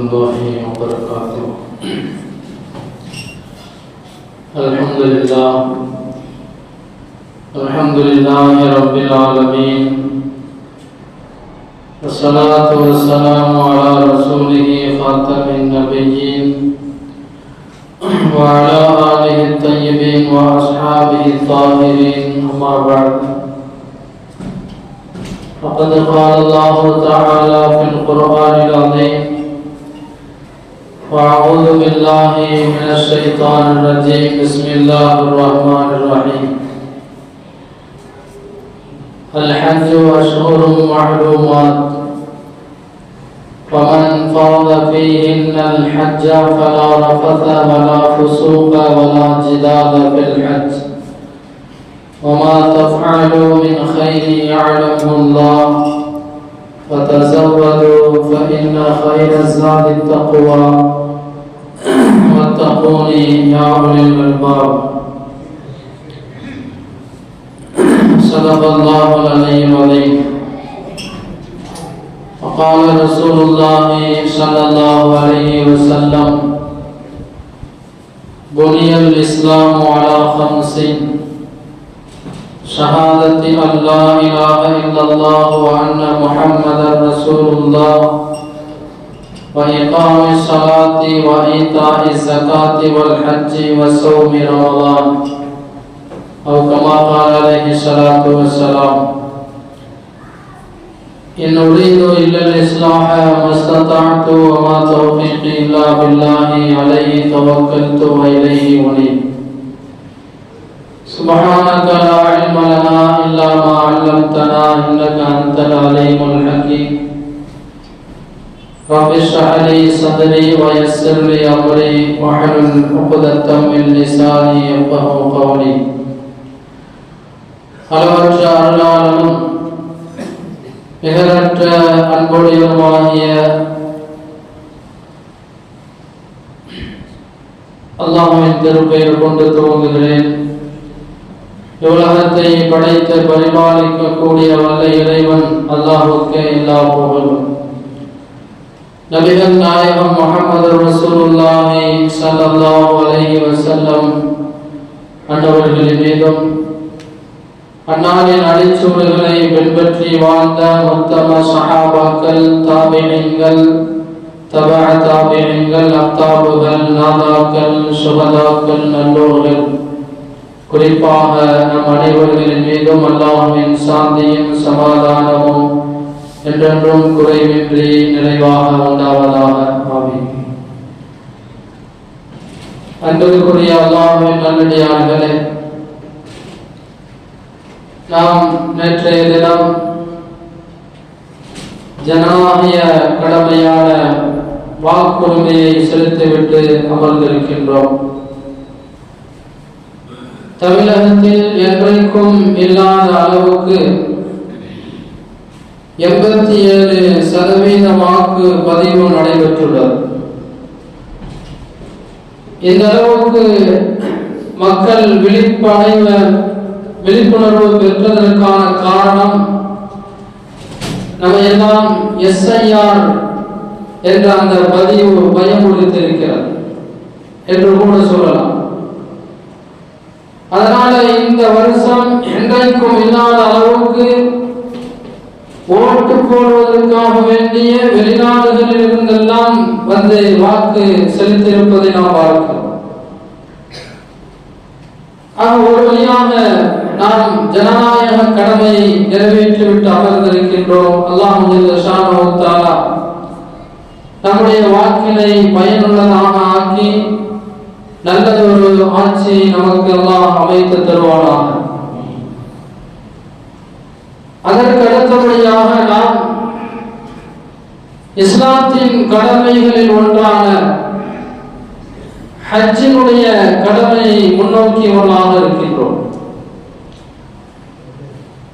الله وبركاته. الحمد لله رب العالمين، والصلاة والسلام على رسوله خاتم النبيين وعلى آله الطيبين وأصحابه الطاهرين، أما بعد. فقد قال الله تعالى في القرآن العظيم: وأعوذ بالله من الشيطان الرجيم، بسم الله الرحمن الرحيم. الحج أشهر معلومات، فمن فرض فيهن الحج فلا رفث ولا فسوق ولا جدال في الحج، وما تفعلوا من خير يعلمه الله، وتزودوا فإن خير الزاد التقوى، واتقوني يا أولي الألباب. صدق الله العلي العظيم. وقال رسول الله صلى الله عليه وسلم: بني الإسلام على 5: شهادة أن لا إله إلا الله وأن محمدا رسول الله، وإقام الصلاة وإيتاء الزكاة والحج وصوم رمضان، أو كما قال عليه الصلاة والسلام. إن أريد إلا الإصلاح ما استطعت، وما توفيقي إلا بالله، عليه توكلت وإليه أنيب. سبحانك لا علم لنا إلا ما علمتنا، إنك أنت العليم الحكيم. رب اشرح لي صدري ويسر لي أمري، واحلل عقدة من لساني يفقهوا قولي. அளவற்ற அருளாளனும் நிகரற்ற அன்புடையவனுமாகிய அல்லாஹ்வின் திருப்பெயர் கொண்டு துவங்குகிறேன். உலகத்தை படைத்து பரிபாலிக்கக்கூடிய வல்ல இறைவன் அல்லாஹ்வுக்கே எல்லா புகழும். நபிகள் நாயகம் முஹம்மது ரசூலுல்லாஹி ஸல்லல்லாஹு அலைஹி வஸல்லம் அன்னவர்களின் மீதும், அன்னாரின் அடிச்சுவடுகளை பின்பற்றி வாழ்ந்த உத்தம சஹாபாக்கள், தாபிஈன்கள், தபஅ தாபிஈன்கள், அக்தாபுகள், நாதாக்கள், சுஹதாக்கள், நல்லோர்கள், குறிப்பாக நம் அனைவர்களின் மீதும் அல்லாஹ்வின் சாந்தியும் சமாதானமும் என்றென்றும் குறைவின்றி நிறைவாக உண்டாவதாக. ஆமீன். அன்புக்குரிய அல்லாஹ்வின் நல்லடியார்களே, நாம் நேற்றைய தினம் ஜனநாயக கடமையான வாக்குரிமையை செலுத்திவிட்டு அமர்ந்திருக்கின்றோம். தமிழகத்தில் என்றைக்கும் இல்லாத அளவுக்கு 87% வாக்கு பதிவு நடைபெற்றுள்ளது. இந்த அளவுக்கு மக்கள் விழிப்புணர்வு பெற்றதற்கான காரணம் நம்ம எல்லாம் SIR என்ற அந்த பதிவு பயமுறுத்திருக்கிறது என்று கூட சொல்லலாம். அதனால இந்த வருஷம் என்றைக்கும் இல்லாத அளவுக்கு ஓட்டு போடுவதற்காக வேண்டிய வெளிநாடுகளில் இருந்தெல்லாம் வந்து வாக்கு செலுத்தியிருப்பதை நாம் பார்க்கிறோம். ஒரு வழியாக நாம் ஜனநாயக கடமையை நிறைவேற்றிவிட்டு அமர்ந்திருக்கின்றோம். அல்லாஹ் ஜல்ல ஷானஹு தஆலா நம்முடைய வாக்கினை பயனுள்ளதாக ஆக்கி நல்லதொரு ஆட்சி நமக்கு அல்லாஹ் அமைத்து தருவானாக. அதற்கு அடுத்தபடியாக நாம் இஸ்லாத்தின் கடமைகளில் ஒன்றான ஹஜ்ஜினுடைய கடமையை முன்னோக்கியவர்களாக இருக்கின்றோம்.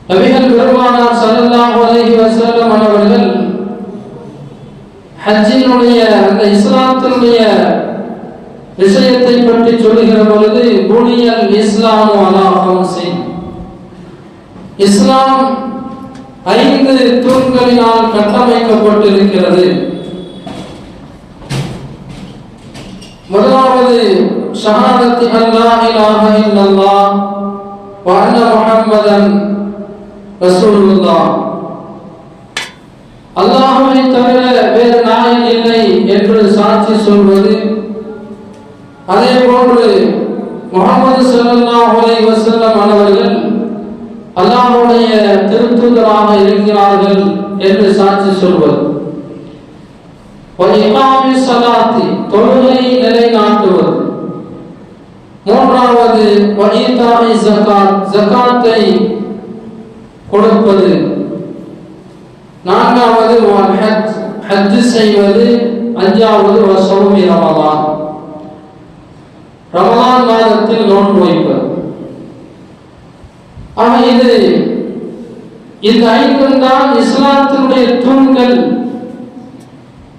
நபிகள் பெருமானார் ஸல்லல்லாஹு அலைஹி வஸல்லம் அவர்கள் ஹஜ்ஜினுடைய அந்த இஸ்லாத்தினுடைய விஷயத்தை பற்றி சொல்லுகிற பொழுது, புனியல் இஸ்லாமு அலா 5, இஸ்லாம் 5 தூண்களினால் கட்டமைக்கப்பட்டிருக்கிறது. முதலாவது ஷஹாதத்தி அல்லா இலாஹ இல்லல்லாஹ் வ அன்ன முஹம்மதன் ரசூலுல்லாஹ், அல்லாஹ்வை தவிர வேறு நாயன் இல்லை என்று சாட்சி சொல்வது. அதே போன்று முஹம்மது ஸல்லல்லாஹு அலைஹி வஸல்லம் அவர்கள் அல்லாஹ்வுடைய திருத்தூதராக இருக்கிறார்கள் என்று சாட்சி சொல்வது. இகாமி ஸலாத்தி, தொழுகையை நிலைநாட்டுவது. மூன்றாவது வஈதாஇ ஸகாத், ஸகாத்தை கொடுப்பது. நான்காவது ஹஜ், ஹஜ் செய்வது. அஞ்சாவது வஸௌமி ரமலான், ரமலான் மாதத்தில் நோன்பு வைப்பது. ஆக இந்த ஐந்தும் தான் இஸ்லாத்தினுடைய தூண்கள்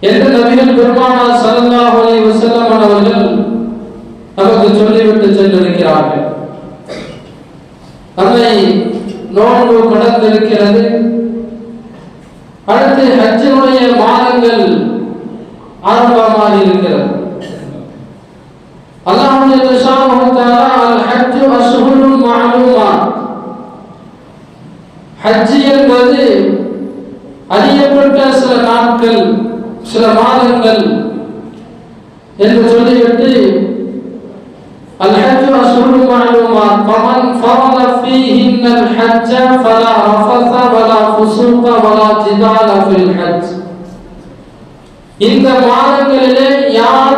என்று நபிகள் பெருமானார் ஸல்லல்லாஹு அலைஹி வஸல்லம் அவர்கள் நமக்கு சொல்லிவிட்டு சென்றிருக்கிறார்கள். நம்மை நோன்பு கடந்திருக்கிறது. அடுத்து ஹஜ்ஜினுடைய மாதங்கள் ஆரம்பமாக இருக்கிறது. அல்லாஹ் சுப்ஹானஹு வ தஆலா அல் ஹஜ்ஜு அஷ்ஹுருன் மஅலூமாத், ஹஜ் என்பது அறியப்பட்ட சில நாட்கள், சில மாதங்கள் என்று சொல்லிவிட்டு அல் ஹஜ்ஜு அஷ்ஹுருன் மஅலூமாத் ஃபமன் ஃபரத ஃபீஹின்னல் ஹஜ்ஜ ஃபலா ரஃபஸ வலா ஃபுஸூக வலா ஜிதால ஃபில் ஹஜ். இந்த மாதங்களிலே யார்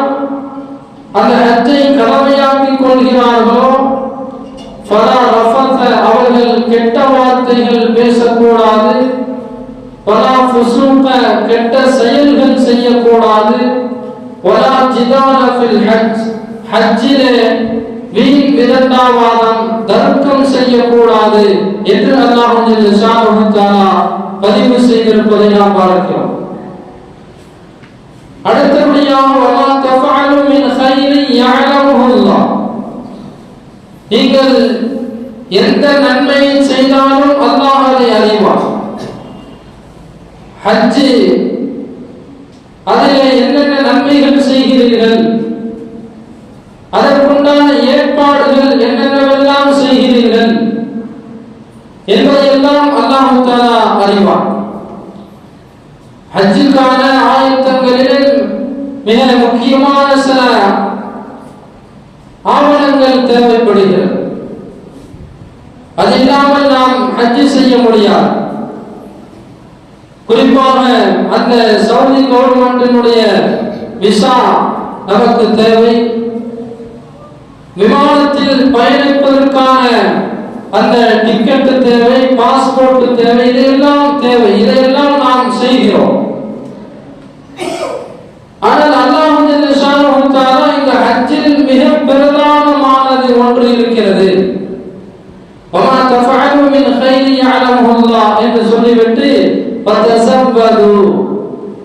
அந்த ஹஜ்ஜை கடமையாக்கிக் கொள்கிறார்களோ ஃபலா ரஃபஸ, அவர்கள் கெட்ட வார்த்தைகள் பேசக்கூடாது, வலா ஃபுஸூக, கெட்ட செயல்கள் செய்யக்கூடாது, வலா ஜிதால ஃபில் ஹஜ், ஹஜ்ஜிலே வீண் விதண்டாவாதம் தர்க்கம் செய்யக்கூடாது என்று அல்லாஹ் சுப்ஹானஹு வ தஆலா பதிவு செய்திருப்பதை நாம் பார்க்கிறோம். அடுத்தபடியாக வமா தஃஅலு மின் கைரின் யஅலமுல்லாஹ், நீங்கள் எந்த நன்மையை செய்தாலும் அல்லாஹ் அதை அறிவார். ஹஜ், அதிலே என்னென்ன நன்மைகள் செய்கிறீர்கள், அதற்குண்டான ஏற்பாடுகள் என்னென்னவெல்லாம் செய்கிறீர்கள் என்பதையெல்லாம் அல்லாஹ் தஆலா அறிவார். ஹஜ்ஜுக்கான ஆயத்தங்களில் மிக முக்கியமான சில ஆவணங்கள் தேவைப்படுகிறது. அது இல்லாமல் நாம் ஹஜ் செய்ய முடியாது. குறிப்பாக அந்த சவுதி கவர்மெண்டினுடைய விசா நமக்கு தேவை. விமானத்தில் பயணிப்பதற்கான அந்த டிக்கெட் தேவை, பாஸ்போர்ட் தேவை, இதெல்லாம் தேவை. இதையெல்லாம் நாம் செய்கிறோம். ஆனால் அல்லாஹ் சுப்ஹானஹு வ தஆலா இந்த ஹஜ்ஜில் மிக பிரதானமானது ஒன்று இருக்கிறது. வமா தஃஅலு மின் கைரி யஅலமுல்லாஹ் என்று சொல்லிவிட்டு ஃபதஸவது,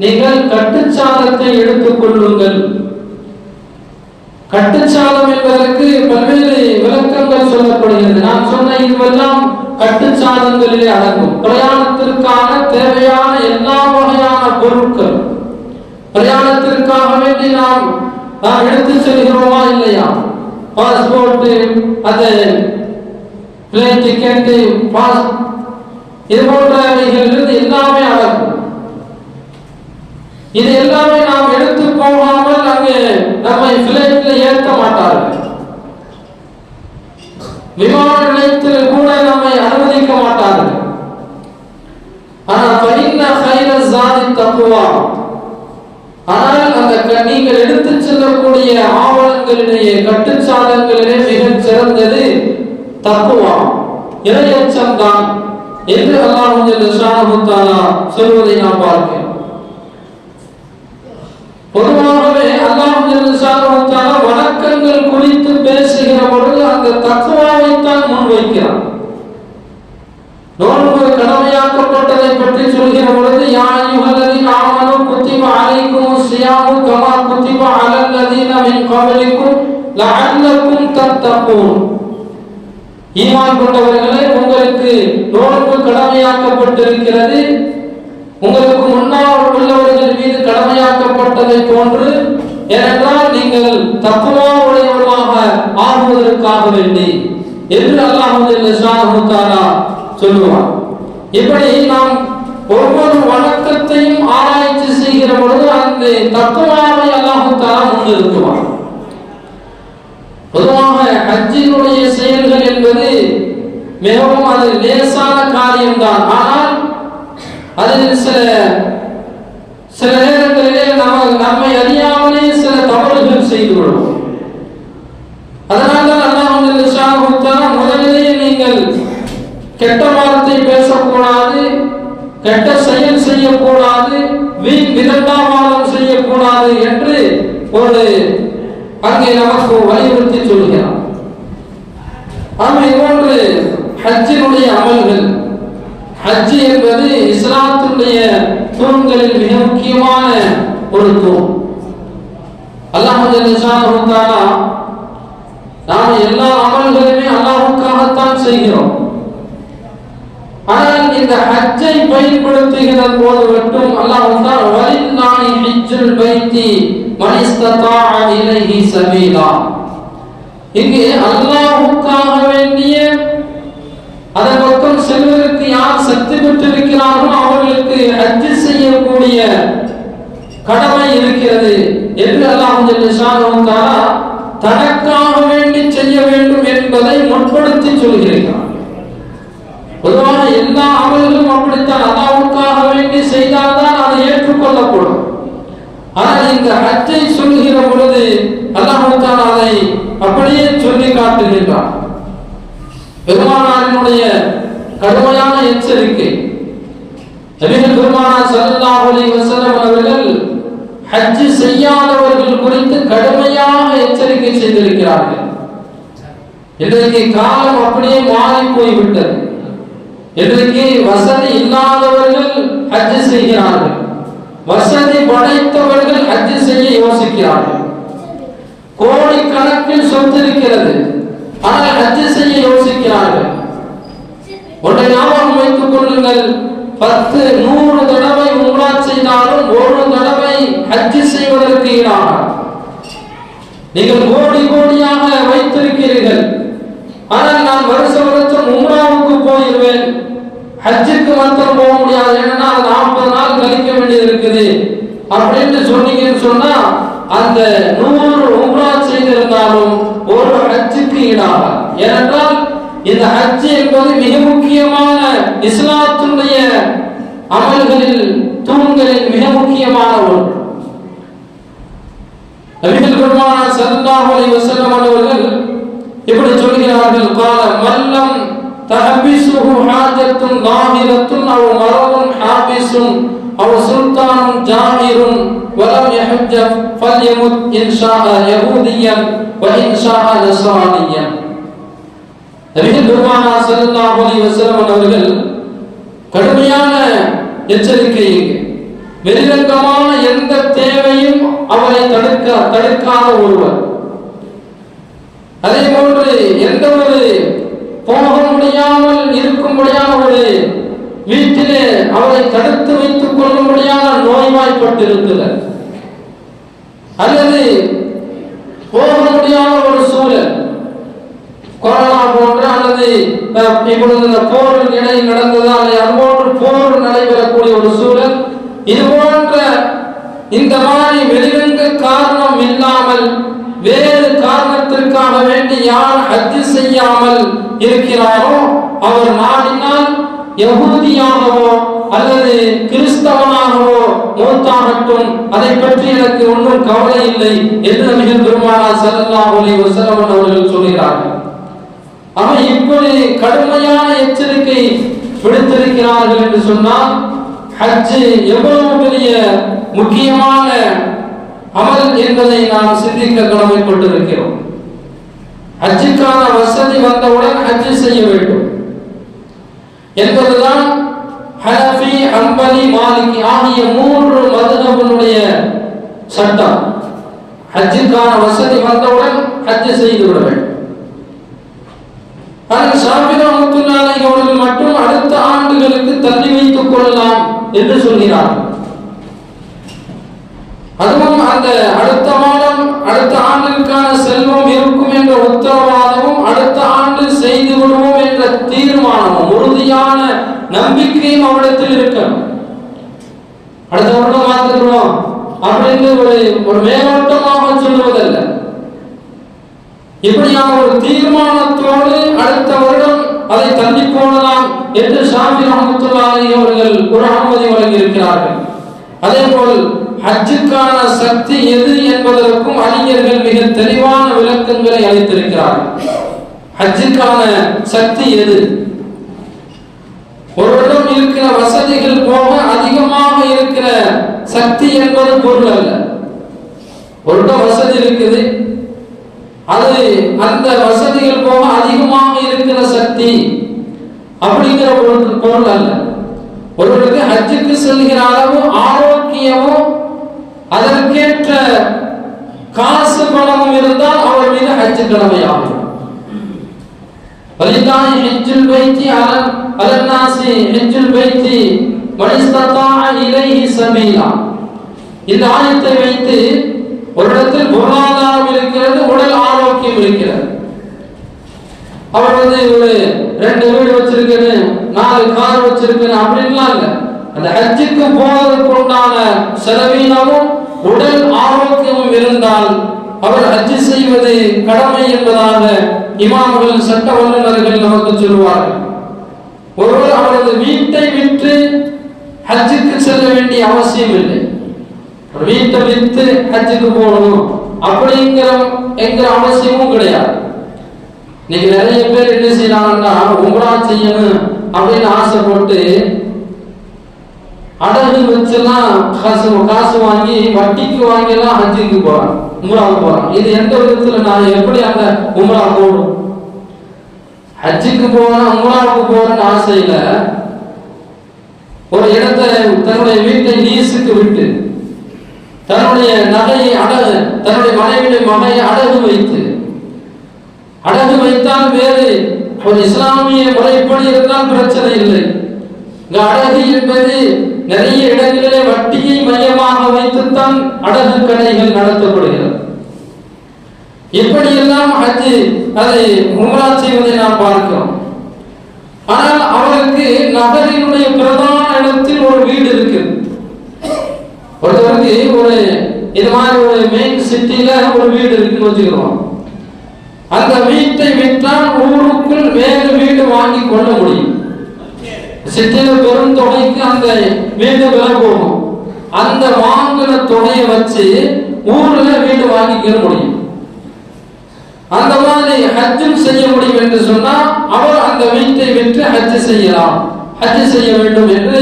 நீங்கள் கட்டுச்சாதத்தை எடுத்துக் கொள்ளுங்கள். கட்டுச்சாதம் என்பதற்கு பல்வேறு விளக்கங்கள் சொல்லப்படுகிறது. நான் சொன்ன இதுவெல்லாம் கட்டுச்சாதங்களிலே அடங்கும். பிரயாணத்திற்கான தேவையான எல்லா வகையான பொருட்கள், பிரயாணத்திற்காக வேண்டி நாம் எடுத்து செல்கிறோமா இல்லையா, பாஸ்போர்ட், அது பிளேன் டிக்கெட், இது போன்றவைகள் எல்லாமே அடங்கும். இது எல்லாமே நாம் எடுத்து போகாமல் அங்கே நம்மை பிளைட்ல ஏற்க மாட்டார்கள். விமான நிலையத்தில் கூட நம்மை அனுமதிக்க மாட்டார்கள். ஆனால் ஃபஇன்ன கைர ஸாதி தக்வா, ஆனால் அந்த நீங்கள் எடுத்து செல்லக்கூடிய ஆவணங்களிலேயே, கட்டுச்சாதங்களிலே மிகச் சிறந்தது தக்வா, இறையச்சம் தான் என்று அல்லாஹ் சுப்ஹானஹு வ தஆலா சொல்வதை நாம் பார்க்கிறோம். பொதுவாகவே அல்லாஹ் சுப்ஹானஹு வ தஆலா வணக்கங்கள் குறித்து பேசுகிற பொழுது அந்த தக்வாவை தான் முன்வைக்கிறார். நோன்பு கடமையாக்கப்பட்டதை பற்றி சொல்கிற பொழுது யா அய்யுஹல்லதீன ஆமனூ குத்திப அலைக்குமுஸ் ஸியாமு கமா குத்திப அலல்லதீன மின் கப்லிக்கும் லஅல்லக்கும் தத்தகூன், ஈமான் கொண்டவர்களே, உங்களுக்கு நோன்பு கடமையாக்கப்பட்டிருக்கிறது, உங்களுக்கு முன்னால் உள்ளவர்கள் மீது கடமையாக்கப்பட்டதை போன்று ஏனென்றால் நீங்கள் தக்வா உடையவர்களாக ஆகுவதற்காக வேண்டி என்று அல்லாஹ் ஜல்லல்லாஹு தஆலா சொல்லுவார். இப்படி நாம் ஒவ்வொரு வணக்கத்தையும் ஆராய்ச்சி செய்கிற பொழுது அந்த தக்வாவை அல்லாஹ் தஆலா முன்னிறுத்துவார். பொதுவாக ஹஜ்ஜினுடைய செயல்கள் என்பது மிகவும் அது லேசான காரியம்தான். ஆனால் அதில் சில நேரங்களிலே நம்மை அறியாமலே சில தவறுகள் செய்து கொள்வோம். அதனால அல்லாஹ் ஜல்லல்லாஹு தஆலா முதலிலே நீங்கள் கெட்ட வார்த்தை பேசக்கூடாது, கெட்ட செயல் செய்யக்கூடாது, வீண் விதண்டாவாதம் செய்யக்கூடாது என்று ஒரு அங்கே நமக்கு வலியுறுத்தி சொல்கிறார். ஆமா, இவ்வொன்று ஹஜ்ஜினுடைய அமல்கள். ஹஜ் என்பது இஸ்லாத்துடைய தூண்களில் மிக முக்கியமான ஒரு தூண். அல்லாஹ் ஜல்லல்லாஹு தஆலா நாம் எல்லா அமல்களையுமே அல்லாஹ்வுக்காகத்தான் செய்கிறோம். ஆனால் இந்த ஹஜ்ஜை பயன்படுத்துகிற போது மட்டும் அல்லாஹ் தஆலா வலில்லாஹி ஹஜ்ஜுல் பைத்தி மன் இஸ்ததாஅ இலைஹி சபீலா, இங்கே அல்லாஹ்வுக்காக வேண்டிய அதன் பக்கம் செல்வதற்கு யார் சக்தி பெற்றிருக்கிறார்களோ அவர்களுக்கு ஹஜ் செய்யக்கூடிய கடமை இருக்கிறது என்று அல்லாஹ் ஜல்லல்லாஹு தஆலா தனக்காக வேண்டி செய்ய வேண்டும் என்பதை முற்படுத்தி சொல்கிறார். பொதுவாக எல்லா அமல்களும் அப்படித்தான், அல்லாஹ்வுக்காக வேண்டி செய்தால்தான் அது ஏற்றுக்கொள்ளப்படும். ஆனால் இந்த ஹஜ்ஜை சொல்கிற பொழுது அல்லாஹ் தஆலா அதை அப்படியே சொல்லி காட்டுகின்றார். பெருமானாரினுடைய கடுமையான எச்சரிக்கை. நபிகள் பெருமானார் ஸல்லல்லாஹு அலைஹி வஸல்லம் அவர்கள் ஹஜ் செய்யாதவர்கள் குறித்து கடுமையாக எச்சரிக்கை செய்திருக்கிறார்கள். இன்றைக்கு காலம் அப்படியே மாறி போய்விட்டது. இன்றைக்கு வசதி இல்லாதவர்கள் ஹஜ் செய்கிறார்கள், வசதி படைத்தவர்கள் ஹஜ் செய்ய யோசிக்கிறார்கள். கோடிக்கணக்கில் சொத்து இருக்கிறது, ஆனால் ஹஜ் செய்ய யோசிக்கிறார்கள். ஒன்றை ஞாபகம் வைத்துக் கொள்ளுங்கள், 10 100 தடவை உம்ரா செய்தாலும் ஒரு தடவை ஹஜ் செய்வதற்கு ஈடாக நீங்கள் கோடி கோடியாக வைத்திருக்கிறீர்கள். ஆனால் நான் வருஷம் உம்ராவுக்கு போயிருவேன், ஹஜ்ஜுக்கு மாத்திரம் போக முடியாது, ஏன்னா 40 நாள் கழிக்க வேண்டியது இருக்குது அப்படின்னு சொன்னீங்கன்னு சொன்னா அந்த 100 உம்ரா செய்திருந்தாலும் ஒரு ஹஜ்ஜுக்கு ஈடாக. ஏனென்றால் இந்த ஹஜ் என்பது மிக முக்கியமான இஸ்லாத்துடைய அமல்களில் தூண்களில் மிக முக்கியமான ஒன்று. நபிகள் பெருமானார் ஸல்லல்லாஹு அலைஹி வஸல்லம் அவர்கள் இப்படி சொல்கிறார்கள், قال من لم تحبسه حاجة ظاهرة أو مرض حابس أو سلطان جائر ولم يحج فليمت إن شاء يهوديا وإن شاء نصرانيا. நபிகள் பெருமானார் ஸல்லல்லாஹு அலைஹி வஸல்லம் அவர்கள் கடுமையான எச்சரிக்கை. வெளிரங்கமான எந்த தேவையும் அவரை தடுக்காத ஒருவர், அதே போன்று எந்த ஒரு போக முடியாமல் இருக்கும்படியான ஒரு வீட்டிலே அவரை தடுத்து வைத்துக் கொள்ளும்படியான நோய்வாய்ப்பட்டிருக்கிறார், அல்லது போக முடியாத ஒரு சூழல், கொரோனா போன்ற அல்லது இப்பொழுது இந்த போர் இடையில் நடந்ததால் அதுபோன்று போர் நடைபெறக்கூடிய ஒரு சூழல், இது போன்ற இந்த மாதிரி வெளிரங்க காரணம் இல்லாமல் வேறு காரணத்திற்காக வேண்டி யார் ஹஜ் செய்யாமல் இருக்கிறாரோ அவர் நாடினால் யஹூதியாகவோ அல்லது கிறிஸ்தவனாகவோ மூத்தாகட்டும், அதை பற்றி எனக்கு ஒன்றும் கவலை இல்லை என்று நபிகள் பெருமானார் ஸல்லல்லாஹு அலைஹி வஸல்லம் அவர்கள் சொல்கிறார்கள். அவன் இப்படி கடுமையான எச்சரிக்கை விடுத்திருக்கிறார்கள் என்று சொன்னால் ஹஜ் எவ்வளவு பெரிய முக்கியமான அமல் என்பதை நாம் சிந்திக்க கடமைப்பட்டிருக்கிறோம். ஹஜ்ஜுக்கான வசதி வந்தவுடன் ஹஜ் செய்ய வேண்டும் என்பதுதான் ஹனஃபி, ஹம்பலி, மாலிகி ஆகிய 3 மதுஹபினுடைய சட்டம். ஹஜ்ஜுக்கான வசதி வந்தவுடன் ஹஜ் செய்து விட வேண்டும். ஆனால் ஷாஃபி ரஹ்மத்துல்லாஹி அலைஹி அவர்கள் மட்டும் அடுத்த ஆண்டுகளுக்கு தள்ளி வைத்துக் கொள்ளலாம் என்று சொல்கிறார். அதுவும் அந்த அடுத்த மாதம் உத்தரவாதமும் அடுத்த ஆண்டு செய்து விடுவோம் என்ற தீர்மானமும் உறுதியான நம்பிக்கையும் அவரிடத்தில் இருக்கணும். அடுத்த வருடம் பார்த்துக்கிறோம் அப்படின்னு ஒரு மேலோட்டமாக சொல்லுவதல்ல. இப்படியான ஒரு தீர்மானத்தோடு அடுத்த வருடம் அதை தள்ளி போடலாம் என்று ஷாஃபி ரஹ்மத்துல்லாஹி அவர்கள் ஒரு அனுமதி வழங்கி இருக்கிறார்கள். அதே போல் ஹஜ்ஜுக்கான சக்தி எது என்பதற்கும் அறிஞர்கள் மிக தெளிவான விளக்கங்களை அளித்திருக்கிறார்கள். ஹஜ்ஜுக்கான சக்தி எது? ஒருவரிடம் இருக்கிற வசதிகள் போக அதிகமாக இருக்கிற சக்தி என்பது பொருள் அல்ல. ஒருவரிடம் வசதி இருக்குது, அது அந்த வசதிகள் போக அதிகமாக இருக்கிற சக்தி அப்படிங்கிற பொருள் அல்ல. ஒருவருக்கு ஹஜ்ஜுக்கு செல்கிற அளவு ஆரோக்கியமும் அதற்கேற்ற காசு பணமும் இருந்தால் அவர் மீது ஹஜ்ஜு கடமையாகும். வலில்லாஹி ஹஜ்ஜுல் பைத்தி அலன்னாசி ஹஜ்ஜுல் பைத்தி மன் இஸ்ததாஅ இலைஹி சபீலா. இந்த ஆயத்தை வைத்து ஒரு இடத்தில் பொருளாதாரம் இருக்கிறது, உடல் ஆரோக்கியம் இருக்கிறது. அவர் ஒரு 2 வீடு வச்சிருக்கேன்னு 4 கார் வச்சிருக்கேன்னு அப்படின்லாம் இல்லை. அந்த ஹஜ்ஜுக்கு போவதற்கு உண்டான செலவீனமும் உடல் ஆரோக்கியமும் இருந்தால் அவர் ஹஜ்ஜு செய்வது கடமை என்பதாக இமாம்கள் சட்ட வல்லுநர்கள் நமக்கு சொல்லுவார்கள். ஒருவர் அவரது வீட்டை விற்று ஹஜ்ஜுக்கு செல்ல வேண்டிய அவசியம் இல்லை. வீட்டை விற்று ஹஜ்ஜுக்கு போகணும் அப்படிங்கிற அவசியமும் கிடையாது. இன்னைக்கு நிறைய பேர் என்ன செய்யறாங்கன்னா உம்ரா செய்யணும் அப்படின்னு ஆசைப்பட்டு அடகு வச்செல்லாம் காசு வாங்கி வட்டிக்கு வாங்கி எல்லாம் ஹஜ்ஜுக்கு போறான், உம்ராவுக்கு போறான். இது எந்த விதத்துல நான் எப்படி அந்த உம்ரா போடும்? ஹஜ்ஜுக்கு போறேன் உம்ராவுக்கு போறேன்னு ஆசையில ஒரு இடத்தை தன்னுடைய வீட்டை லீஸுக்கு விட்டு தன்னுடைய நகையை அடகு, தன்னுடைய மனைவியுடைய மகையை அடகு வைத்தால் வேறு ஒரு இஸ்லாமிய முறைப்படி இருந்தால் பிரச்சனை இல்லை. அடகு என்பது நிறைய இடங்களிலே வட்டியை மையமாக வைத்துத்தான் அடகு கடைகள் நடத்தப்படுகிறது. இப்படியெல்லாம் ஹஜ்ஜு அதை உம்ரா செய்வதை நாம் பார்க்கிறோம். ஆனால் அவருக்கு நகரினுடைய பிரதான இடத்தில் ஒரு வீடு இருக்கு. ஒருத்தருக்கு இது மாதிரி ஒரு மெயின் சிட்டில ஒரு வீடு இருக்குன்னு வச்சுக்கிறோம். அந்த வீட்டை விற்றால் ஊருக்குள் வேறு வீடு வாங்கி கொள்ள முடியும். சிட்டியில பெரும் தொகைக்கு அந்த வீடு விலை போகும். அந்த வாங்கின தொகையை வச்சு ஊர்ல வீடு வாங்கிக்க முடியும். அந்த மாதிரி ஹஜ்ஜும் செய்ய முடியும் என்று சொன்னால் அவர் அந்த வீட்டை விற்று ஹஜ்ஜு செய்யலாம், ஹஜ்ஜு செய்ய வேண்டும் என்று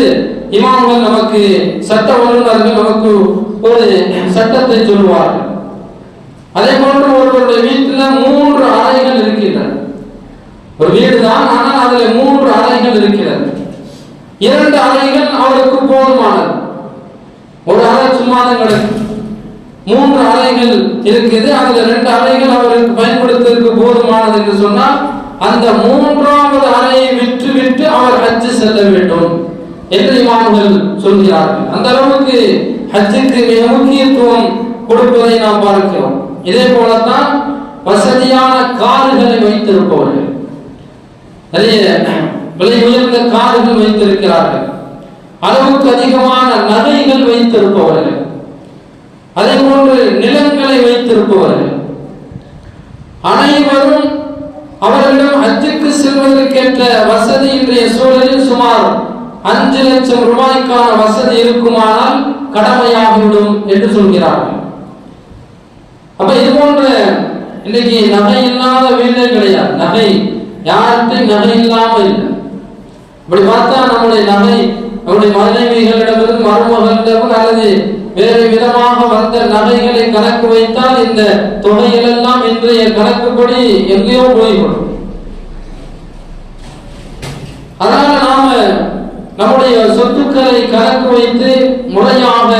இமாம்கள் நமக்கு சட்ட வல்லுநர்கள் நமக்கு ஒரு சட்டத்தை சொல்வார்கள். அதே போன்று ஒருவருடைய வீட்டில் 3 அறைகள் இருக்கின்றன. ஒரு வீடு தான், ஆனால் அதில் 3 அறைகள் இருக்கிறது. 2 அறைகள் அவருக்கு போதுமானது. ஒரு அறை சும்மாதான் கிடக்கு. 3 அறைகள் இருக்குது. அதுல 2 அறைகள் அவருக்கு பயன்படுத்துவதற்கு போதுமானது என்று சொன்னால் அந்த 3வது அறையை விட்டு அவர் ஹஜ்ஜு செல்ல வேண்டும் என்று இமாம்கள் சொல்கிறார்கள். அந்த அளவுக்கு ஹஜ்ஜுக்கு மிக முக்கியத்துவம் கொடுப்பதை நாம் பார்க்கிறோம். இதே போலத்தான் வசதியான கார்களை வைத்திருப்பவர்கள், நிறைய விலை உயர்ந்த கார்கள் வைத்திருக்கிறார்கள். அளவுக்கு அதிகமான நகைகள் வைத்திருப்பவர்கள், அதே போன்று நிலங்களை வைத்திருப்பவர்கள், அனைவரும் அவர்களிடம் ஹஜ்ஜுக்கு செல்வதற்கேற்ற வசதி இன்றைய சூழலில் சுமார் 5 லட்சம் ரூபாய்க்கான வசதி இருக்குமானால் கடமையாகிவிடும் என்று சொல்கிறார்கள். அப்ப இது போன்ற இன்னைக்கு நகை இல்லாத வீடே கிடையாது. நகை யார்கிட்டையும் நகை இல்லாம இல்லை. இப்படி பார்த்தா நம்முடைய நகை நம்முடைய மனைவிகளிடமிருந்து மருமகளிடமும் அல்லது வேறு விதமாக வந்த நகைகளை கணக்கு வைத்தால் இந்த தொகைகள் எல்லாம் இன்றைய கணக்குப்படி எங்கேயோ போய்விடும். அதனால நாம நம்முடைய சொத்துக்களை கணக்கு வைத்து முறையாக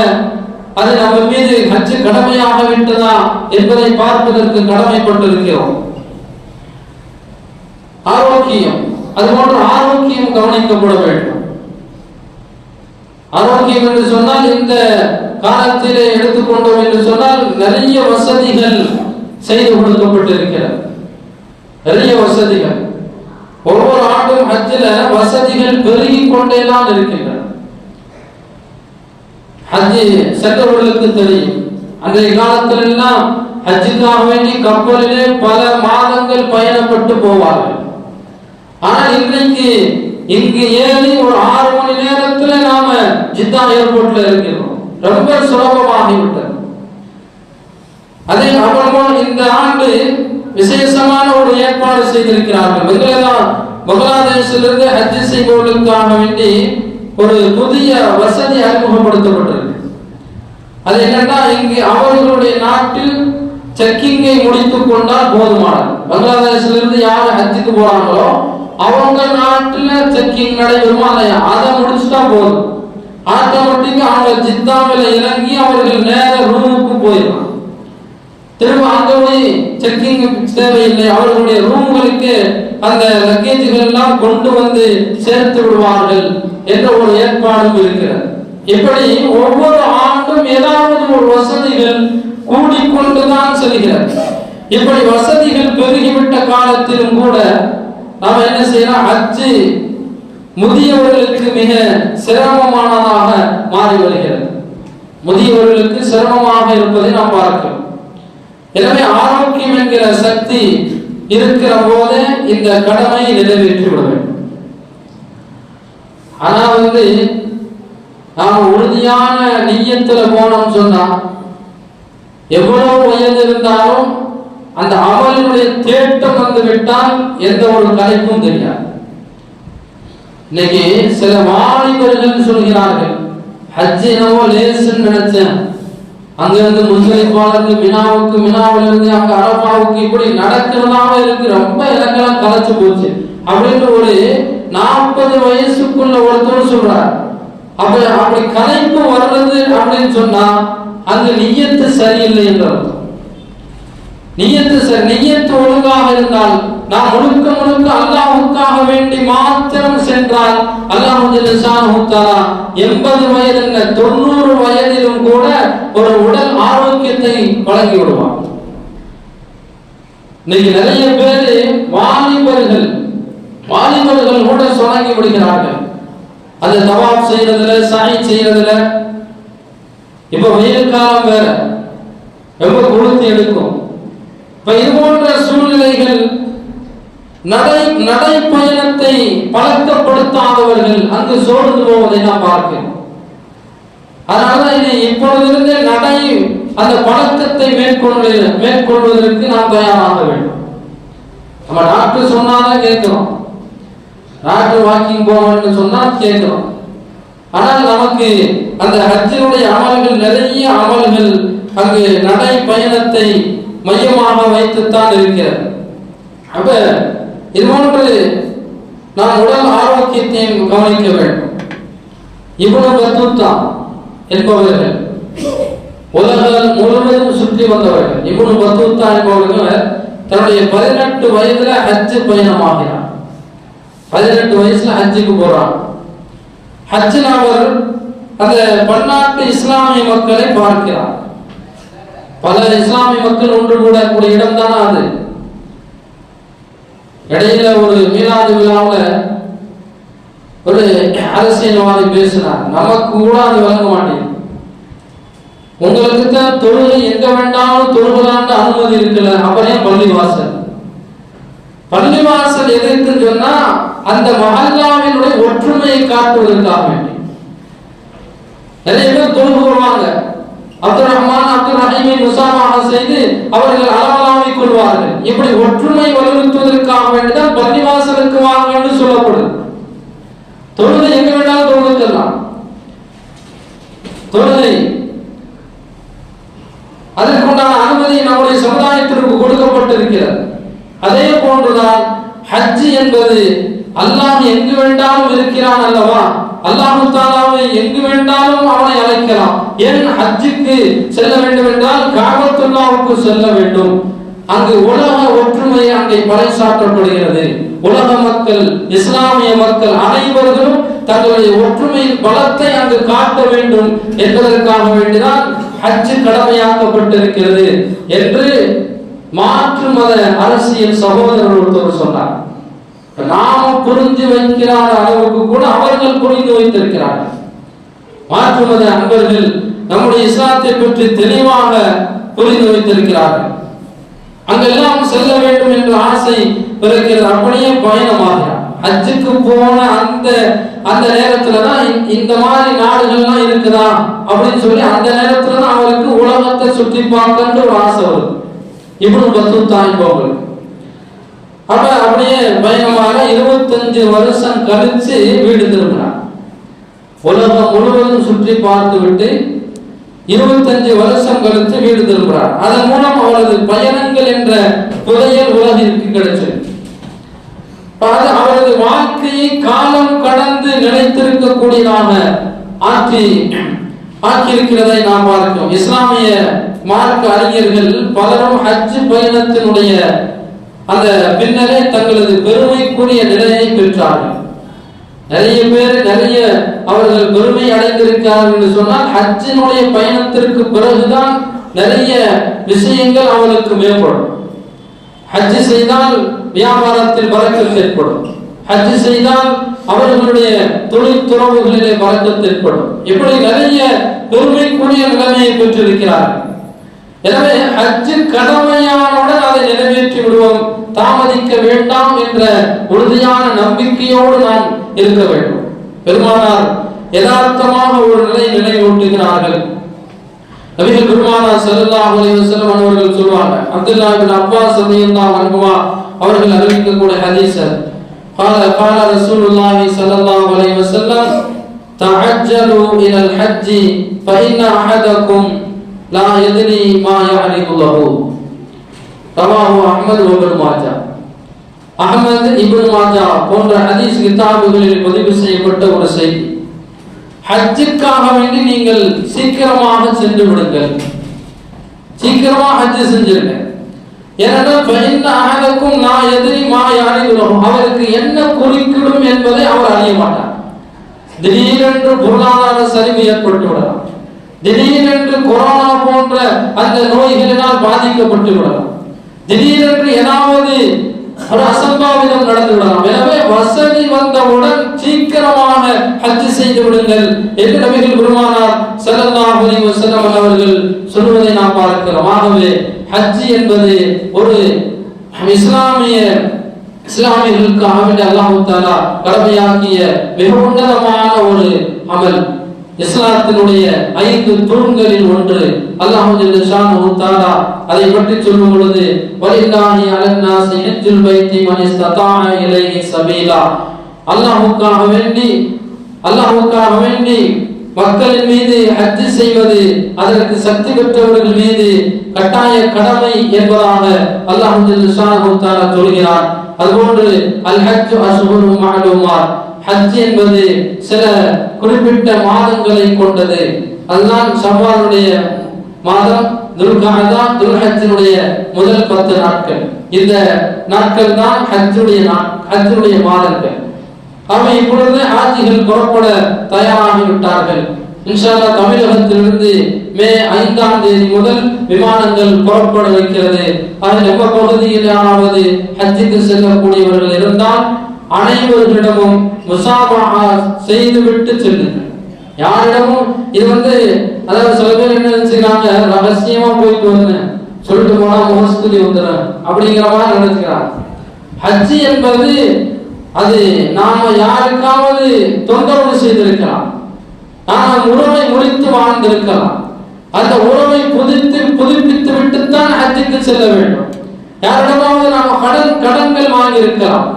அது நம்ம மீது ஹஜ்ஜு கடமையாக விட்டதா என்பதை பார்ப்பதற்கு கடமைப்பட்டிருக்கிறோம். ஆரோக்கியம், அதுபோன்று ஆரோக்கியம் கவனிக்கப்பட வேண்டும். ஆரோக்கியம் என்று சொன்னால் இந்த காலத்திலே எடுத்துக்கொண்டோம் என்று சொன்னால் நிறைய வசதிகள் செய்து கொடுக்கப்பட்டிருக்கிறது. நிறைய வசதிகள். ஒவ்வொரு ஆண்டும் ஹஜ்ஜில வசதிகள் பெருகிக் கொண்டேதான் இருக்கின்றன. ஹஜ்ஜி சென்றவர்களுக்கு தெரியும், அன்றைய காலத்தில் எல்லாம் ஹஜ்ஜுக்காக வேண்டி கப்பலிலே பல மாதங்கள் பயணப்பட்டு போவார்கள். ஆனால் இன்றைக்கு இங்கு ஏறி ஒரு 6 மணி நேரத்துல நாம ஜித்தா ஏர்போர்ட்ல இருக்கிறோம். ரொம்ப சுலபமாகிவிட்டது. அதே அப்புறமா இந்த ஆண்டு விசேஷமான ஒரு ஏற்பாடு செய்திருக்கிறார்கள். பங்களாதேஷிலிருந்து ஹஜ் செய்பவர்களுக்காக வேண்டி ஒரு புதிய வசதி அறிமுகப்படுத்தப்பட்டிருக்கு. அது என்னன்னா, இங்கு அவர்களுடைய நாட்டில் செக்கிங்கை முடித்துக் கொண்டால் போதுமானது. பங்களாதேஷிலிருந்து யார் ஹஜ்ஜுக்கு போறாங்களோ அவங்க நாட்டுல செக்கிங் நடைபெறுமா இல்லையா, அதை முடிச்சுட்டா போதும். ஆட்டோமேட்டிக்கா அவங்க ஜித்தாவில் இறங்கி அவர்கள் நேர ரூமுக்கு போயிடலாம். திரும்ப அங்க போய் செக்கிங் தேவையில்லை. அவர்களுடைய ரூம்களுக்கு அந்த லக்கேஜ்கள் எல்லாம் கொண்டு வந்து சேர்த்து விடுவார்கள் என்ற ஒரு ஏற்பாடும் இருக்கிறது. இப்படி ஒவ்வொரு ஆண்டும் ஏதாவது ஒரு வசதிகள் கூடிக்கொண்டுதான் செல்கிறது. இப்படி வசதிகள் பெருகிவிட்ட காலத்திலும் கூட நாம் என்ன செய்யலாம், ஹஜ்ஜு முதியவர்களுக்கு மிக சிரமமானதாக மாறி வருகிறது. முதியவர்களுக்கு சிரமமாக இருப்பதை நாம் பார்க்கிறோம். எனவே ஆரோக்கியம் என்கிற சக்தி இருக்கிற போது இந்த கடமையை நிறைவேற்றி விட வேண்டும். ஆனா நாம் உறுதியான நிய்யத்துல போனோம் சொன்னா எவ்வளவு வயது இருந்தாலும் அந்த அமலினுடைய தேட்டம் வந்து விட்டால் எந்த ஒரு கலைப்பும் தெரியாது. இன்னைக்கு சில வாலிபர்கள் சொல்கிறார்கள், ஹஜ் என்னவோ லேசுன்னு நினைச்சேன், அங்கிருந்து முஸ்லிம்பாலுக்கு மினாவுக்கு, மினாவில இருந்து அங்க அரபாவுக்கு இப்படி நடக்கிறதாவே இருக்கு, ரொம்ப எனக்கெல்லாம் கலைச்சு போச்சு அப்படின்னு ஒரு 40 வயசுக்குள்ள ஒருத்தர் சொல்றார். அப்படி கலைப்பு வர்றது அப்படின்னு சொன்னா அங்க நிய்யத்து சரியில்லை என்ற அர்த்தம். நிய்யத்து ஒழுங்காக இருந்தால், நாம் முழுக்க முழுக்க அல்லாஹ்வுக்காக வேண்டி மாத்திரம் சென்றால் அல்லாஹ் ஜல்லுஷானஹு தஆலா 80 வயது 90 வயதிலும் கூட ஒரு உடல் ஆரோக்கியத்தை வழங்கி விடுவார். இன்னைக்கு நிறைய பேர் வாலிபர்கள் கூட சொலங்கி விடுகிறார்கள். அது தவாப் செய்யறதுல, சாய் செய்யறதுல. இப்ப வெயில் காலம் வேற, ரொம்ப கொளுத்தி எடுக்கும். இப்ப இது போன்ற சூழ்நிலைகள் நடை பயணத்தை பழக்கப்படுத்தாதவர்கள் அங்கு சோர்ந்து போவதை நாம் பார்க்கிறோம். அதனாலதான் இப்பொழுதிருந்து அந்த பழக்கத்தை மேற்கொள்வதற்கு நாம் தயாராக வேண்டும். நம்ம டாக்டர் சொன்னாதான் கேட்கிறோம், டாக்டர் வாக்கிங் போவோம்னு சொன்னா கேட்கிறோம். ஆனால் நமக்கு அந்த ஹஜ்ஜினுடைய அமல்கள், நிறைய அமல்கள் அங்கு நடை பயணத்தை மையமாக வைத்துத்தான் இருக்கிறது. அப்ப இது போன்று நாம் உடல் ஆரோக்கியத்தையும் கவனிக்க வேண்டும். இப்னு பத்தூத்தா என்பவர்கள் உலகம் முழுவதும் சுற்றி வந்தவர்கள். இப்னு பத்தூத்தா என்பவர்கள் தன்னுடைய 18 வயதுல ஹஜ் பயணமாகிறார். 18 வயசுல ஹஜ்ஜுக்கு போறார். ஹஜ்ஜில் அவர் அந்த பன்னாட்டு இஸ்லாமிய மக்களை பார்க்கிறார். பல இஸ்லாமிய மக்கள் ஒன்று கூடக்கூடிய இடம் தானே அது. இடையில ஒரு மீலாது விழாவில் ஒரு அரசியல்வாதி பேசினார், நமக்கு கூட அது வழங்க மாட்டேங்குது. உங்களுக்கு தான் தொழுகை எங்க வேண்டாலும் தொழுகலான்னு அனுமதி இருக்குல்ல, அப்புறம் பள்ளிவாசல் எதுக்குன்னு சொன்னா அந்த மஹல்லாவினுடைய ஒற்றுமையை காட்டுவதற்காக வேண்டி. நிறைய பேர் தொழுகு வருவாங்க, அப்துல் ரஹ்மான் அப்துல் ரஹீமை முசாஃபஹா செய்து அவர்கள் அளவலாவிக் கொள்வார்கள். இப்படி ஒற்றுமை வலியுறுத்துவதற்காக வேண்டிதான் பள்ளிவாசலுக்கு வாங்க என்று சொல்லப்படுது. தொழுகை எங்க வேண்டாலும் தொழுகலாம். தொழுகை அதற்குண்டான அனுமதி நம்முடைய சமுதாயத்திற்கு கொடுக்கப்பட்டிருக்கிறது. அதே போன்றுதான் ஹஜ் என்பது அல்லாஹ் எங்கு வேண்டாலும் இருக்கிறான் அல்லவா, அல்லாஹ் தஆலாவை எங்கு வேண்டாலும் அவனை அழைக்கலாம். ஏன் ஹஜ்ஜுக்கு செல்ல வேண்டும் என்றால் காபத்துல்லாஹ்வுக்கு செல்ல வேண்டும். அங்கு உலக ஒற்றுமை அங்கே பறைசாற்றப்படுகிறது. உலக மக்கள், இஸ்லாமிய மக்கள் அனைவரும் தங்களுடைய ஒற்றுமையின் பலத்தை அங்கு காட்ட வேண்டும் என்பதற்காக வேண்டிதான் ஹஜ் கடமையாக்கப்பட்டிருக்கிறது என்று மாற்று மத அரசியல் சகோதரர் ஒருத்தர் சொன்னார், நாம புரிஞ்சு வைக்கிறார அளவுக்கு கூட அவர்கள் புரிந்து வைத்திருக்கிறார்கள். மாற்று மத அன்பர்கள் நம்முடைய இஸ்லாத்தை பற்றி தெளிவாக புரிந்து வைத்திருக்கிறார்கள். அங்கெல்லாம் செல்ல வேண்டும் என்ற ஆசை பிறக்கிறது. அப்படியே பயணமாகிறார். ஹஜ்ஜுக்கு போன அந்த நேரத்துலதான் இந்த மாதிரி நாடுகள்லாம் இருக்குதா அப்படின்னு சொல்லி அந்த நேரத்துலதான் அவருக்கு உலகத்தை சுற்றி பார்க்க ஒரு ஆசை வரும். இப்னு பத்தூத்தா என்பவர்கள் அப்படியே பயணமாக 25 வருஷம் கழிச்சு வீடு திரும்பினார். உலகம் முழுவதும் சுற்றி பார்த்து விட்டு 25 வருஷம் கழித்து வீடு திரும்புகிறார். அதன் மூலம் அவரது பயணங்கள் என்ற புதையல் உலகிற்கு கிடைச்சது. அவரது வாழ்க்கையை காலம் கடந்து நிலைத்திருக்கக்கூடியதாக ஆக்கியிருக்கிறதை நாம் பார்க்கிறோம். இஸ்லாமிய மார்க்க அறிஞர்கள் பலரும் ஹஜ் பயணத்தினுடைய அந்த பின்னரே தங்களது பெருமைக்குரிய நிலையை பெற்றார்கள். நிறைய பேர் அவர்கள் பெருமை அடைந்திருக்கிறார்கள் என்று சொன்னால் ஹஜ்ஜினுடைய பயணத்திற்கு பிறகுதான் நிறைய விஷயங்கள் அவர்களுக்கு மேம்படும். ஹஜ் செய்தால் வியாபாரத்தில் பரக்கத் ஏற்படும். ஹஜ் செய்தால் அவர்களுடைய தொழில் துறவுகளிலே பரக்கத் ஏற்படும். இப்படி நிறைய பெருமைக்குரிய நிலைமையை பெற்றிருக்கிறார்கள். எனவே ஹஜ் கடமையானவுடன் அதை நிறைவேற்றி விடுவோம், தாமதிக்க வேண்டாம் என்ற உறுதியான நம்பிக்கையோடு நாம் இருக்க வேண்டும். பெருமானார் யதார்த்தமாக ஒரு நினைவூட்டுகிறார்கள். நபிகள் பெருமானார் ஸல்லல்லாஹு அலைஹி வஸல்லம் அவர்கள் சொல்வாங்க, அப்துல்லாஹ் இப்னு அப்பாஸ் ரலியல்லாஹு அன்ஹுமா அவர்கள் அறிவிக்கக்கூடிய ஹதீஸ், قال رسول الله صلى الله عليه وسلم تعجلوا الى الحج فان احدكم لا يدري ما يعرض له. ரவாஹு அஹ்மத் வ இப்னு மாஜா. அஹ்மத் இப்னு மாஜா போன்ற ஹதீஸ் கிதாபுகளில் பதிவு செய்யப்பட்ட ஒரு செய்தி. ஹஜ்ஜுக்காக வேண்டி நீங்கள் சீக்கிரமாக சென்று விடுங்கள், சீக்கிரமாக ஹஜ் செஞ்சிருங்க. ஏனென்றால் ஃபைன் அஹதக்கும் லா யத்ரி மா யாரிதுஹு, அவருக்கு என்ன குறிக்கிடும் என்பதை அவர் அறிய மாட்டார். திடீரென்று பொருளாதார சரிவு ஏற்பட்டு விடலாம், திடீரென்று கொரோனா போன்ற அந்த நோய்களினால் பாதிக்கப்பட்டு விடலாம், திடீரென்று ஏதாவது ஒரு அசம்பாவிதம் நடந்து விடலாம். எனவே வசதி வந்தவுடன் சீக்கிரமாக ஹஜ் செய்து விடுங்கள் என்று நபிகள் பெருமானார் ஸல்லல்லாஹு அலைஹி வஸல்லம் அவர்கள் சொல்வதை நாம் பார்க்கிறோம். ஆகவே ஹஜ் என்பது ஒரு இஸ்லாமியர்களுக்காக வேண்டி அல்லாஹ் தஆலா கடமையாக்கிய மிக உன்னதமான ஒரு அமல். இஸ்லாத்தினுடைய 5 தூண்களில் ஒன்று. அல்லாஹ் ஜல்ல ஷானஹு தஆலா அதை பற்றி சொல்லும் பொழுது, வலில்லாஹி அலன்னாஸி ஹஜ்ஜுல் பைத்தி மன் இஸ்ததாஅ இலைஹி சபீலா, அல்லாஹ்வுக்காக வேண்டி மக்களின் மீது ஹஜ் செய்வது அதற்கு சக்தி பெற்றவர்கள் மீது கட்டாய கடமை என்பதாக அல்லாஹ் ஜல்ல ஷானஹு தஆலா சொல்கிறார். அதுபோன்று அல் ஹஜ் அஷ்ஹுரு மஅலூமாத், ஹஜ் என்பது சில குறிப்பிட்ட மாதங்களை கொண்டது. அதுதான் ஷவ்வாலுடைய மாதம், துல்கஅதா, துல்ஹஜ்ஜினுடைய முதல் 10 நாட்கள். இந்த நாட்கள் தான் ஹஜ்ஜுடைய மாதங்கள். அவை இப்பொழுது ஹாஜிகள் புறப்பட தயாராகி விட்டார்கள். இன்ஷா அல்லாஹ் தமிழகத்திலிருந்து மே 5ஆம் தேதி முதல் விமானங்கள் புறப்பட வைக்கிறது. அதில் நம்ம பகுதியிலாவது ஹஜ்ஜுக்கு செல்லக்கூடியவர்கள் இருந்தால் அனைவர்களிடமும் முசாபஹா செய்துவிட்டு செல்லுங்கள். யாரிடமும் இது அதாவது சில பேர் என்ன நினைச்சுக்கிறாங்க, ரகசியமா போயிட்டு வந்தேன் சொல்லிட்டு போனா முகஸ்துதி வந்துடும் அப்படிங்கிற மாதிரி நினைச்சுக்கிறாங்க. ஹஜ் என்பது அது நாம யாருக்காவது தொந்தரவு செய்திருக்கலாம், நாம் உறவை முடித்து வாழ்ந்திருக்கலாம், அந்த உறவை புதுப்பித்து விட்டுத்தான் ஹஜ்ஜுக்கு செல்ல வேண்டும். யாரிடமாவது நாம் கடன்கள் வாங்கி இருக்கலாம்,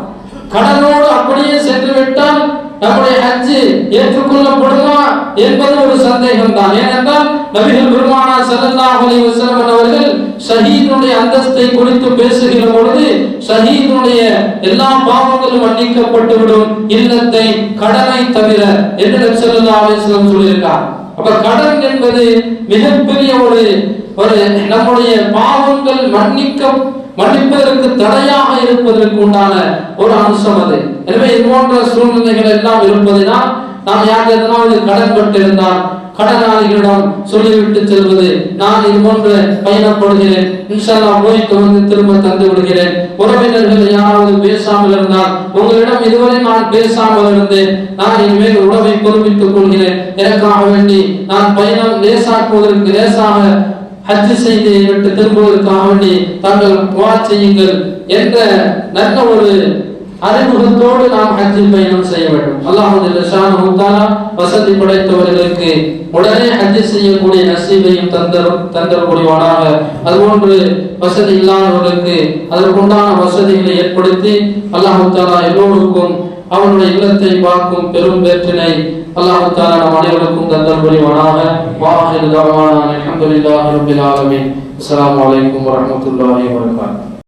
கடனோடு அப்படியே சென்று விட்டால் நம்முடைய ஹஜ் ஏற்றுக்கொள்ளப்படுமா என்பது ஒரு சந்தேகம் தான். ஏனென்றால் நபிகள் பெருமானார் ஸல்லல்லாஹு அலைஹி வஸல்லம் அவர்கள் ஷஹீதுடைய அந்தஸ்தை குறித்து பேசுகிற பொழுது, ஷஹீதுடைய எல்லா பாவங்களும் மன்னிக்கப்பட்டு விடும் இல்லத்தை கடனை தவிர என்று நபி ஸல்லல்லாஹு அலைஹி வஸல்லம் சொல்லியிருக்கார். அப்ப கடன் என்பது மிகப்பெரிய ஒரு நம்முடைய பாவங்கள் மன்னிப்பதற்கு தடையாக இருப்பதற்கு உண்டான ஒரு அம்சம் அது. எனவே இது போன்ற சூழ்நிலைகள் எல்லாம் இருப்பதினால் நாம் யார் எதனாவது கடன் பட்டிருந்தால் கடனாளிகளிடம் சொல்லிவிட்டு செல்வது, நான் இது போன்ற பயணப்படுகிறேன், இன்ஷா அல்லாஹ் போயிட்டு வந்து திரும்ப தந்து விடுகிறேன். உறவினர்கள் யாராவது பேசாமல் இருந்தால், உங்களிடம் இதுவரை நான் பேசாமல் இருந்தேன், நான் இனிமேல் உறவை பொறுப்பித்துக் கொள்கிறேன், எனக்காக வேண்டி நான் பயணம் லேசாக்குவதற்கு லேசாக ஹஜ் செய்து விட்டு திரும்புவதற்காக வேண்டி தாங்கள் துஆ செய்யுங்கள் என்ற நல்ல ஒரு அறிமுகத்தோடு நாம் ஹஜ்ஜில் பயணம் செய்ய வேண்டும். அல்லாஹ் ஜல்ல ஷானஹு தஆலா வசதி படைத்தவர்களுக்கு உடனே ஹஜ் செய்யக்கூடிய நசீபையும் தந்தர் புரிவானாக. அதுபோன்று வசதி இல்லாதவர்களுக்கு அதற்குண்டான வசதிகளை ஏற்படுத்தி அல்லாஹ் தஆலா எல்லோருக்கும் அவனுடைய இல்லத்தை பார்க்கும் பெரும் பேற்றினை அல்லாஹ் தஆலா நம் அனைவருக்கும் தந்தர் புரிவானாக. வாஹிரு தஅவானா அல்ஹம்துலில்லாஹி ரப்பில் ஆலமீன். அஸ்ஸலாமு அலைக்கும் வரஹ்மத்துல்லாஹி வபரகாத்துஹு.